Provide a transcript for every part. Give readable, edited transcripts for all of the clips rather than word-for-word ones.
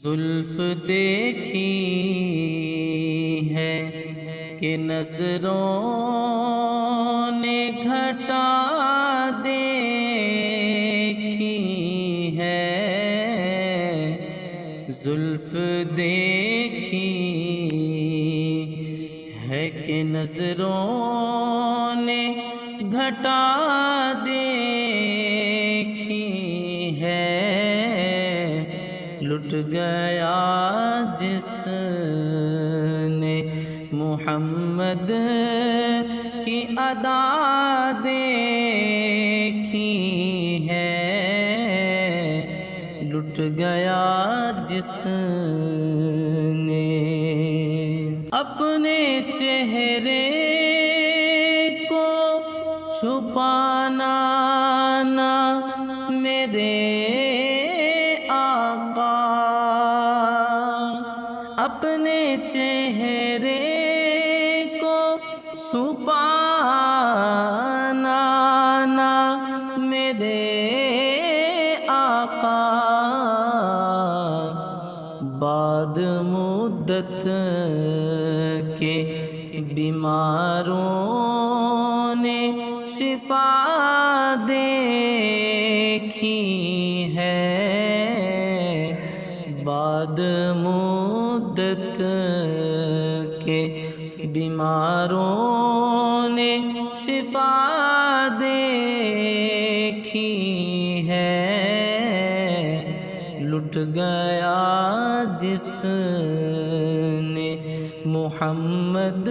زلف دیکھی ہے کہ نظروں نے گھٹا دیکھی ہے، زلف دیکھی ہے کہ نظروں نے گھٹا دیکھی ہے، لٹ گیا جس نے محمد کی ادا دیکھی ہے، لٹ گیا جس نے اپنے چہرے کو چھپانا نہ میرے آقا، اپنے چہرے کو چھپانا نہ میرے آقا، بعد مدت کے بیماروں نے شفا دیکھی ہے، بعد مدت کے بیماروں نے شفا دیکھی ہے، لٹ گیا جس نے محمد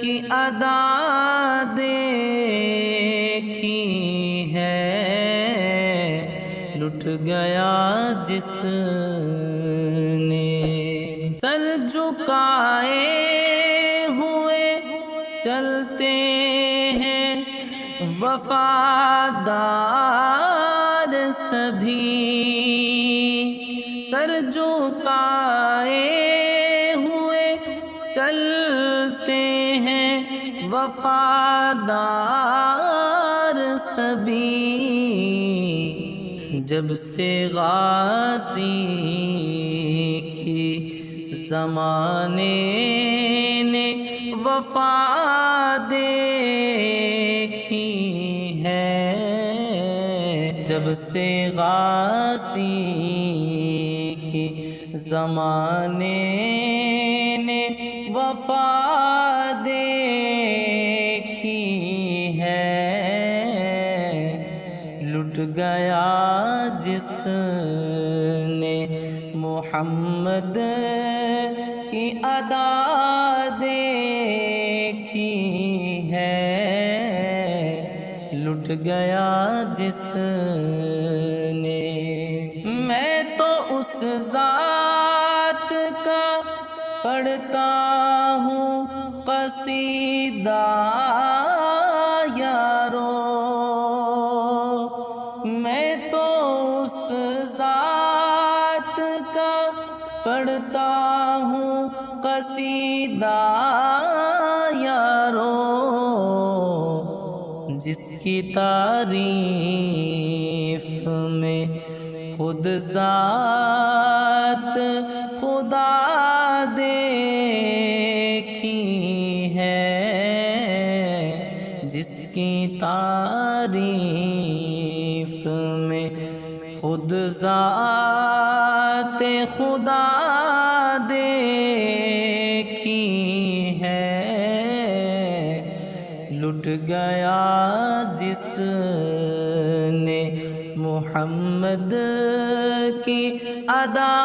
کی ادا دیکھی ہے، لٹ گیا جس نے سر جھکائے ہوئے چلتے ہیں وفادار سبھی، سر جھکائے ہوئے چلتے ہیں وفادار سبھی، جب سے غازی کی زمانے نے وفا دیکھی ہے، جب سے غازی کی زمانے نے وفا دیکھی ہے، لٹ گیا جس نے محمد کی ادا دیکھی ہے، لٹ گیا جس نے میں تو اس ذات کا پڑھتا ہوں قصیدہ یارو، میں تو اس ذات کا پڑھتا ہوں قصیدہ یارو، جس کی تعریف میں خود ذات خدا دیکھی ہے، جس کی تعریف میں خود ذات خدا دیکھی ہے، لٹ گیا جس نے محمد کی ادا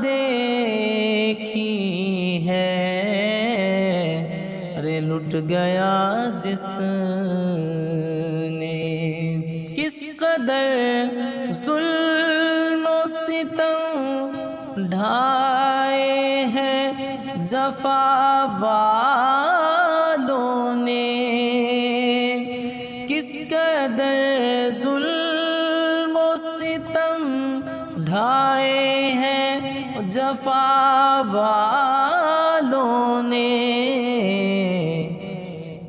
دیکھی ہے، ارے لٹ گیا جس نے کس قدر ظلم و ستم ڈھائے ہیں جفا والوں نے، کس قدر ظلم و ستم ڈھائے ہیں جفا والوں نے،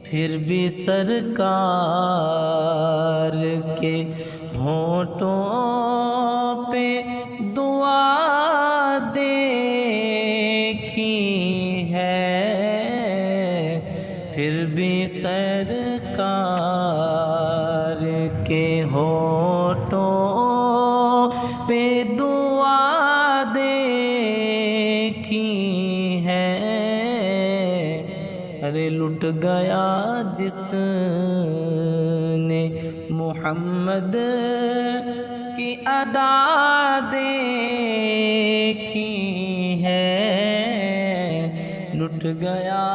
پھر بھی سرکار کے ہونٹوں پہ دعا دیکھی ہے، پھر بھی سرکار کے ہونٹوں پہ دعا دیکھی ہے۔ ارے لٹ گیا جس نے محمد کی ادا دیکھی ہے، لٹ گیا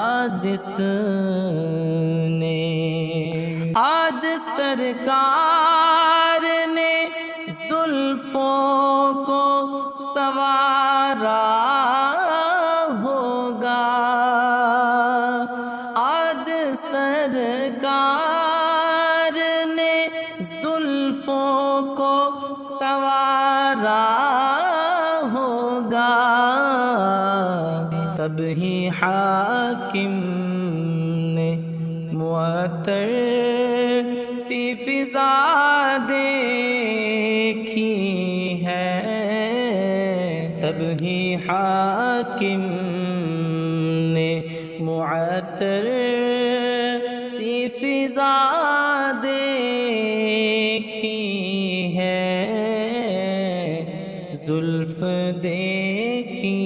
جس نے۔ آج سرکار نے زلفوں کو سنوارا ہوگا، آج سرکار نے زلفوں کو سنوارا ہوگا، تب ہی حاکم نے معطر سی فضا دیکھی ہے، تب ہی حاکم نے معطر سی فضا دیکھی ہے، زلف دیکھی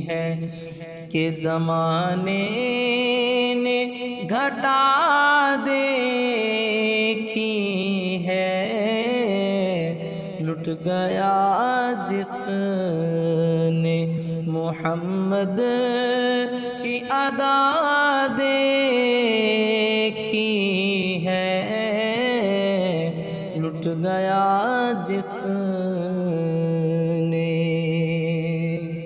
ہے کہ زمانے نے گھٹا دیکھی ہے، لٹ گیا جس نے محمد کی ادا دیکھی ہے، لٹ گیا جس